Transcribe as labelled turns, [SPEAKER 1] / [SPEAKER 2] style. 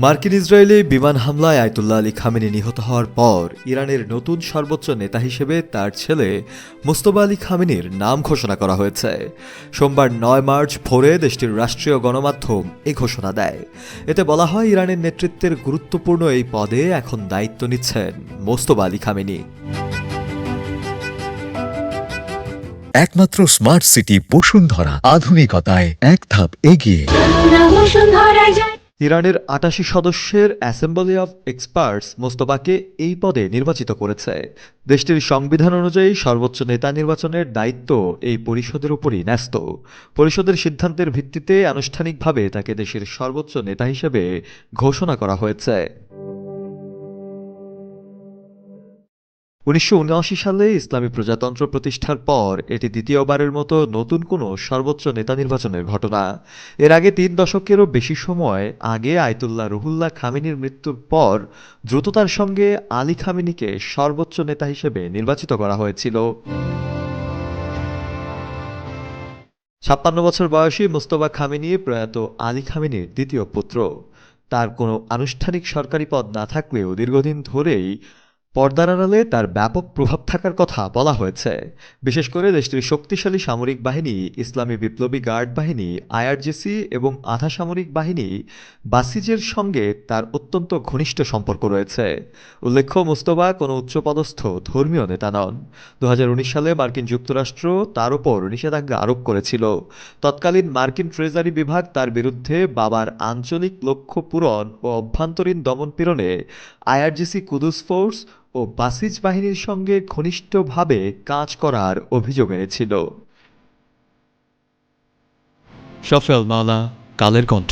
[SPEAKER 1] মার্কিন ইসরায়েলি বিমান হামলায় আয়াতুল্লাহ আলী খামেনি নিহত হওয়ার পর ইরানের নতুন সর্বোচ্চ নেতা হিসেবে তার ছেলে মোস্তফা আলী খামেনির নাম ঘোষণা করা হয়েছে। সোমবার ৯ মার্চ ভোরে দেশটির রাষ্ট্রীয় গণমাধ্যম এই ঘোষণা দেয়। এতে বলা হয়, ইরানের নেতৃত্বের গুরুত্বপূর্ণ এই পদে এখন দায়িত্ব নিচ্ছেন মোস্তফা আলী খামেনি।
[SPEAKER 2] একমাত্র স্মার্ট সিটি বসুন্ধরা, আধুনিকতায় এক ধাপ এগিয়ে।
[SPEAKER 1] ইরানের ৮৮ সদস্যের অ্যাসেম্বলি অব এক্সপার্টস মোস্তফাকে এই পদে নির্বাচিত করেছে। দেশটির সংবিধান অনুযায়ী সর্বোচ্চ নেতা নির্বাচনের দায়িত্ব এই পরিষদের উপরই ন্যস্ত। পরিষদের সিদ্ধান্তের ভিত্তিতে আনুষ্ঠানিকভাবে তাকে দেশের সর্বোচ্চ নেতা হিসেবে ঘোষণা করা হয়েছে। ১৯৭৯ সালে ইসলামী প্রজাতন্ত্র প্রতিষ্ঠার পর এটি দ্বিতীয়বারের মতো নতুন কোনো সর্বোচ্চ নেতা নির্বাচনের ঘটনা। এর আগে ৩ দশকেরও বেশি সময় আগে আয়াতুল্লাহ রুহুল্লাহ খামেনির মৃত্যুর পর দ্রুততার সঙ্গে আলী খামেনিকে সর্বোচ্চ নেতা হিসেবে নির্বাচিত করা হয়েছিল। ৫৬ বছর বয়সী মোস্তফা খামেনি প্রয়াত আলী খামেনির দ্বিতীয় পুত্র। তার কোনো আনুষ্ঠানিক সরকারি পদ না থাকলেও দীর্ঘদিন ধরেই পর্দার আড়ালে তার ব্যাপক প্রভাব থাকার কথা বলা হয়েছে। বিশেষ করে দেশটির শক্তিশালী সামরিক বাহিনী ইসলামী বিপ্লবী গার্ড বাহিনী আইআরজিসি এবং আধা সামরিক বাহিনী বাসিজের সঙ্গে তার অত্যন্ত ঘনিষ্ঠ সম্পর্ক রয়েছে। উল্লেখ্য, মোস্তফা কোনো উচ্চপদস্থ ধর্মীয় নেতা নন। ২০১৯ সালে মার্কিন যুক্তরাষ্ট্র তার ওপর নিষেধাজ্ঞা আরোপ করেছিল। তৎকালীন মার্কিন ট্রেজারি বিভাগ তার বিরুদ্ধে বাবার আঞ্চলিক লক্ষ্য পূরণ ও অভ্যন্তরীণ দমনপীড়নে আইআরজিসি কুদস ফোর্স ও বাসিজ বাহিনীর সঙ্গে ঘনিষ্ঠভাবে কাজ করার অভিযোগ এনেছিল।
[SPEAKER 3] শফেল মাওলা, কালের কণ্ঠ।